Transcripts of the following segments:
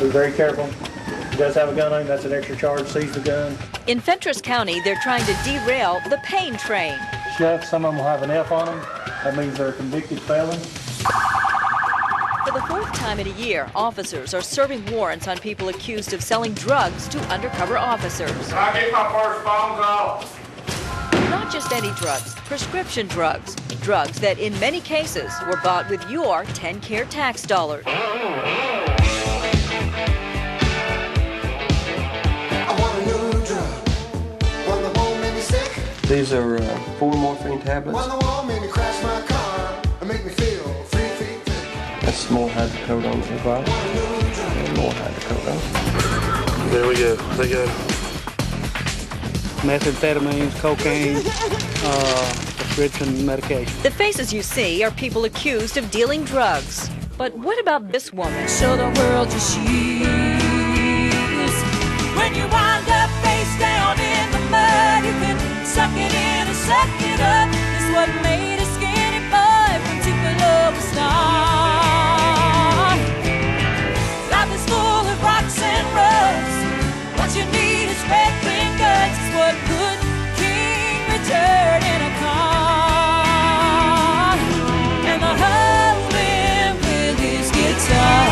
Be very careful. He does have a gun on him. That's an extra charge. Seize the gun. In Fentress County, they're trying to derail the pain train. Chef, some of them will have an F on them. That means they're a convicted felon. For the fourth time in a year, officers are serving warrants on people accused of selling drugs to undercover officers. Can I get my first phone call? Not just any drugs, prescription drugs. Drugs that in many cases were bought with your TennCare tax dollars. These are 4 morphine tablets. That's more hydrocodone in the bottle. And more hydrocodone. There we go. They got methamphetamines, cocaine, prescription medication. The faces you see are people accused of dealing drugs. But what about this woman? Show the world your shoes. When you wind up face down in the mud, you can suck it in and suck it up. It's what made a skinny boy from Tupelo a star. Life is full of rocks and rubs. What you need is red fingers. It's what good King Richard in a car. And the husband with his guitar.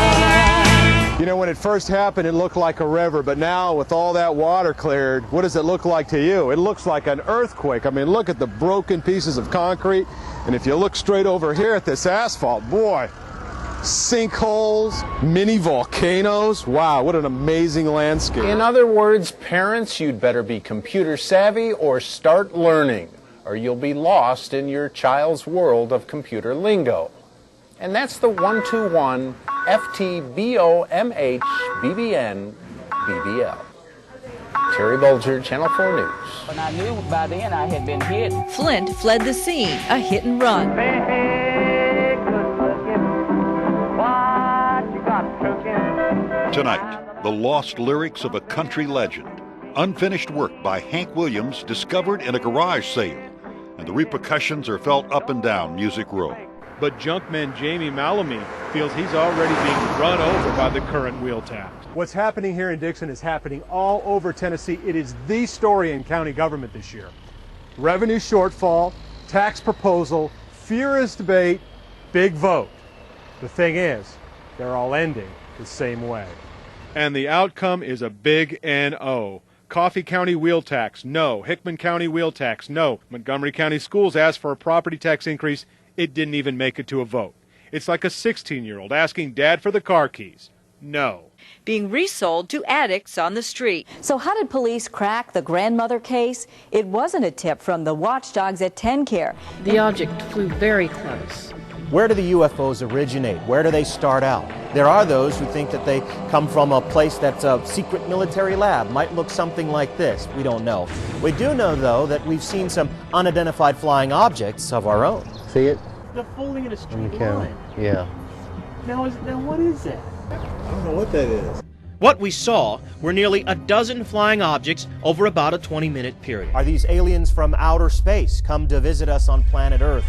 You know, when it first happened, it looked like a river, but now with all that water cleared, what does it look like to you? It looks like an earthquake. I mean, look at the broken pieces of concrete, and if you look straight over here at this asphalt, boy, sinkholes, mini volcanoes. Wow, what an amazing landscape. In other words, parents, you'd better be computer savvy or start learning, or you'll be lost in your child's world of computer lingo. And that's the 121 FTBOMH BBN BBL. Terry Bulger, Channel 4 News. When I knew by then I had been hit. Flint fled the scene, a hit and run. Tonight, the lost lyrics of a country legend. Unfinished work by Hank Williams discovered in a garage sale. And the repercussions are felt up and down Music Row. But junkman Jamie Malamy feels he's already being run over by the current wheel tax. What's happening here in Dixon is happening all over Tennessee. It is the story in county government this year. Revenue shortfall, tax proposal, furious debate, big vote. The thing is, they're all ending the same way. And the outcome is a big N-O. Coffee County wheel tax, no. Hickman County wheel tax, no. Montgomery County Schools asked for a property tax increase. It didn't even make it to a vote. It's like a 16-year-old asking Dad for the car keys. No. Being resold to addicts on the street. So how did police crack the grandmother case? It wasn't a tip from the watchdogs at TennCare. The object flew very close. Where do the UFOs originate? Where do they start out? There are those who think that they come from a place that's a secret military lab. Might look something like this. We don't know. We do know, though, that we've seen some unidentified flying objects of our own. See it? They're falling in a straight line. Yeah. Now what is that? I don't know what that is. What we saw were nearly a dozen flying objects over about a 20-minute period. Are these aliens from outer space come to visit us on planet Earth?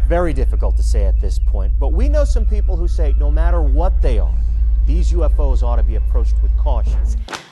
Very difficult to say at this point, but we know some people who say no matter what they are, these UFOs ought to be approached with caution.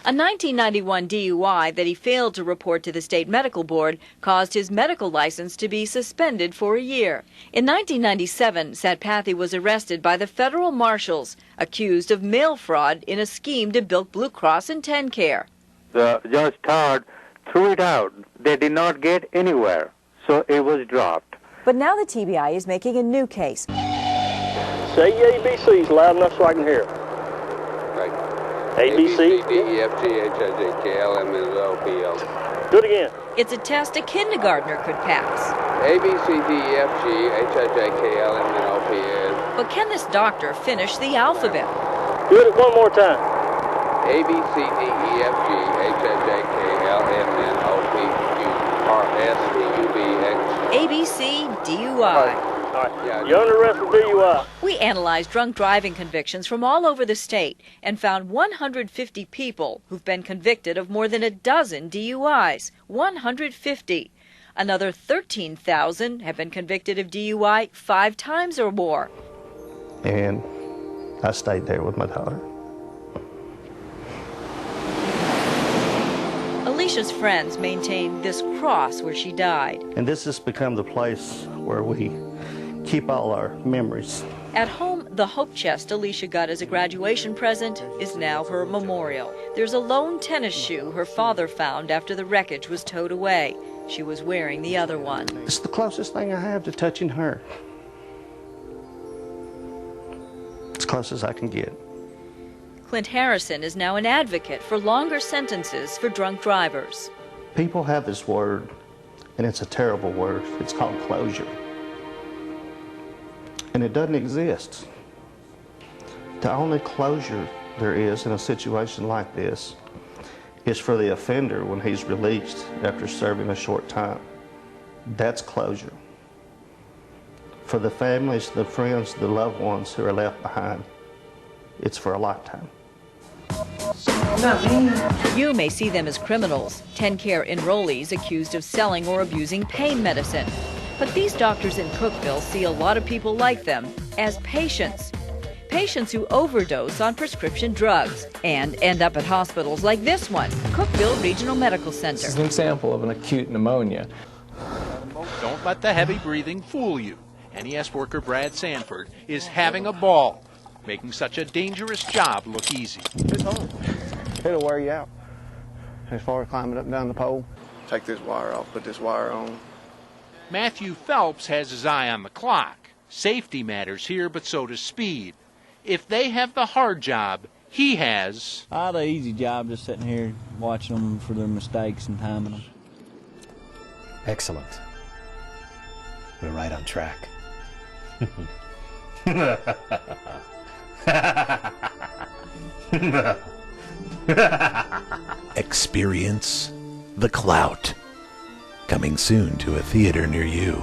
A 1991 DUI that he failed to report to the state medical board caused his medical license to be suspended for a year. In 1997, Satpathy was arrested by the federal marshals, accused of mail fraud in a scheme to bilk Blue Cross and TennCare. The Judge Todd threw it out. They did not get anywhere, so it was dropped. But now the TBI is making a new case. Say ABCs loud enough so I can hear. ABC, D, E, F, G, H, I, J, K, L, M, N, O, P, L. Do it again. It's a test a kindergartner could pass. A, B, C, D, E, F, G, H, I, J, K, L, M, N, O, P, L. But can this doctor finish the alphabet? Do it one more time. A, B, C, D, E, F, G, H, I, J, K, L, M, N, O, P, Q, R, S, T, U, V, X. ABC, DUI. All right. You're under arrest for DUI. We analyzed drunk driving convictions from all over the state and found 150 people who've been convicted of more than a dozen DUIs. 150. Another 13,000 have been convicted of DUI 5 times or more. And I stayed there with my daughter. Alicia's friends maintain this cross where she died. And this has become the place where we keep all our memories. At home, the hope chest Alicia got as a graduation present is now her memorial. There's a lone tennis shoe her father found after the wreckage was towed away. She was wearing the other one. It's the closest thing I have to touching her. As close as I can get. Clint Harrison is now an advocate for longer sentences for drunk drivers. People have this word, and it's a terrible word. It's called closure. And it doesn't exist. The only closure there is in a situation like this is for the offender when he's released after serving a short time. That's closure. For the families, the friends, the loved ones who are left behind, it's for a lifetime. You may see them as criminals, TennCare enrollees accused of selling or abusing pain medicine. But these doctors in Cookeville see a lot of people like them as patients. Patients who overdose on prescription drugs and end up at hospitals like this one, Cookeville Regional Medical Center. This is an example of an acute pneumonia. Don't let the heavy breathing fool you. NES worker Brad Sanford is having a ball, making such a dangerous job look easy. It'll wear you out as far as climbing up and down the pole. Take this wire off, put this wire on. Matthew Phelps has his eye on the clock. Safety matters here, but so does speed. If they have the hard job, he has... I had an easy job just sitting here watching them for their mistakes and timing them. Excellent. We're right on track. Experience the clout. Coming soon to a theater near you.